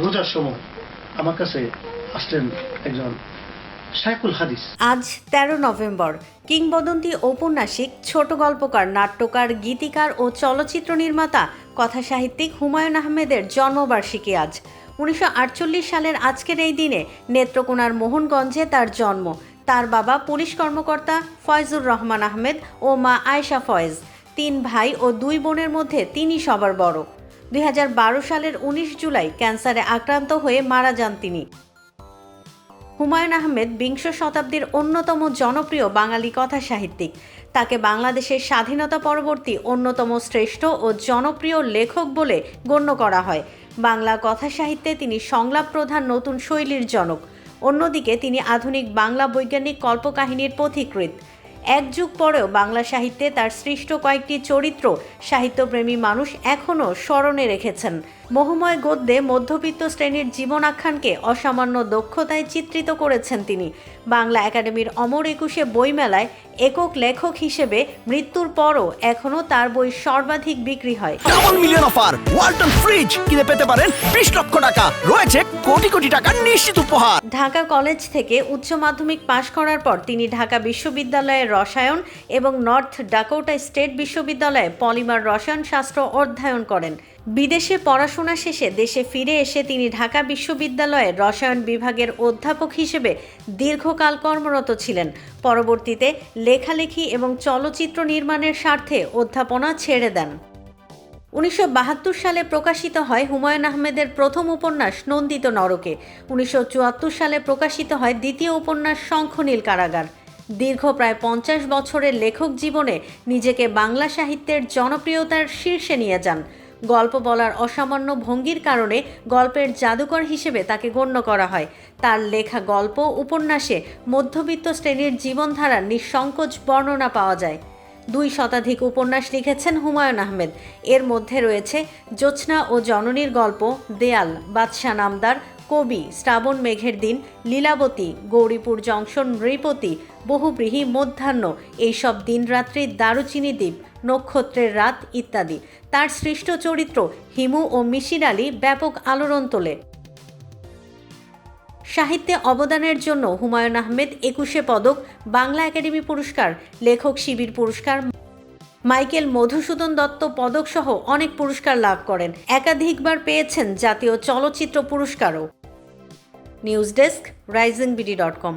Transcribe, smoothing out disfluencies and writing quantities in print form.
রোজার সময় আমার কাছে আসলেন একজন শাইখুল হাদিস। আজ ১৩ নভেম্বর। কিংবদন্তি ঔপন্যাসিক, ছোট গল্পকার, নাট্যকার, গীতিকার ও চলচ্চিত্র নির্মাতা কথাসাহিত্যিক হুমায়ূন আহমেদের জন্মবার্ষিকী আজ। ১৯৪৮ সালের আজকের এই দিনে নেত্রকোনার মোহনগঞ্জে তার জন্ম। তার বাবা পুলিশ কর্মকর্তা ফয়জুর রহমান আহমেদ ও মা আয়েশা ফয়েজ। ৩ ভাই ও ২ বোনের মধ্যে তিনি সবার বড়। ২০১২ সালের ১৯ জুলাই ক্যান্সারে আক্রান্ত হয়ে মারা যান তিনি। হুমায়ূন আহমেদ বিংশ শতাব্দীর অন্যতম জনপ্রিয় বাঙালি কথাসাহিত্যিক। তাকে বাংলাদেশের স্বাধীনতা পরবর্তী অন্যতম শ্রেষ্ঠ ও জনপ্রিয় লেখক বলে গণ্য করা হয়। বাংলা কথাসাহিত্যে তিনি সংলাপ প্রধান নতুন শৈলীর জনক। অন্যদিকে তিনি আধুনিক বাংলা বৈজ্ঞানিক কল্পকাহিনীর পথিকৃৎ। এক যুগ পরেও বাংলা সাহিত্যে তার সৃষ্ট কয়েকটি চরিত্র সাহিত্যপ্রেমী মানুষ এখনও স্মরণে রেখেছেন। মোহময় গদ্যে মধ্যবিত্ত শ্রেণীর জীবন আখ্যানকে অসামান্য দক্ষতায় চিত্রিত করেছেন তিনি। বাংলা একাডেমির অমর একুশে বইমেলায় একক লেখক হিসেবে মৃত্যুর পরও এখনও তার বই সর্বাধিক বিক্রি হয়। Double million offer Walton fridge কিনে পেতে পারেন ২০ লক্ষ টাকা, রয়েছে কোটি কোটি টাকার নিশ্চিত উপহার। ঢাকা কলেজ থেকে উচ্চ মাধ্যমিক পাশ করার পর তিনি ঢাকা বিশ্ববিদ্যালয়ের রসায়ন এবং নর্থ ডাকোটা স্টেট বিশ্ববিদ্যালয়ে পলিমার রসায়ন শাস্ত্র অধ্যয়ন করেন। বিদেশে পড়াশোনা শেষে দেশে ফিরে এসে তিনি ঢাকা বিশ্ববিদ্যালয়ের রসায়ন বিভাগের অধ্যাপক হিসেবে দীর্ঘকাল কর্মরত ছিলেন। পরবর্তীতে লেখালেখি এবং চলচ্চিত্র নির্মাণের স্বার্থে অধ্যাপনা ছেড়ে দেন। ১৯৭২ সালে প্রকাশিত হয় হুমায়ূন আহমেদের প্রথম উপন্যাস নন্দিত নরকে। ১৯৭৪ সালে প্রকাশিত হয় দ্বিতীয় উপন্যাস শঙ্খনীল কারাগার। দীর্ঘ প্রায় ৫০ বছরের লেখক জীবনে নিজেকে বাংলা সাহিত্যের জনপ্রিয়তার শীর্ষে নিয়ে যান। গল্প বলার অসামান্য ভঙ্গির কারণে গল্পের জাদুকর হিসেবে তাকে গণ্য করা হয়। তার লেখা গল্প উপন্যাসে মধ্যবিত্ত শ্রেণীর জীবনধারার নিঃসংকোচ বর্ণনা পাওয়া যায়। ২ শতাধিক উপন্যাস লিখেছেন হুমায়ূন আহমেদ। এর মধ্যে রয়েছে জ্যোৎস্না ও জননীর গল্প, দেয়াল, বাদশা নামদার, কবি, শ্রাবণ মেঘের দিন, লীলাবতী, গৌরীপুর জংশন, নৃপতি, বহুব্রীহি, মধ্যাহ্ন, এইসব দিনরাত্রি, দারুচিনি দ্বীপ, নক্ষত্রের রাত ইত্যাদি। তার সৃষ্ট চরিত্র হিমু ও মিশির আলী ব্যাপক আলোড়ন তোলে। সাহিত্যে অবদানের জন্য হুমায়ূন আহমেদ ২১শে পদক, বাংলা একাডেমি পুরস্কার, লেখক শিবির পুরস্কার, মাইকেল মধুসূদন দত্ত পদক সহ অনেক পুরস্কার লাভ করেন। একাধিকবার পেয়েছেন জাতীয় চলচ্চিত্র পুরস্কারও। News desk, risingBD.com।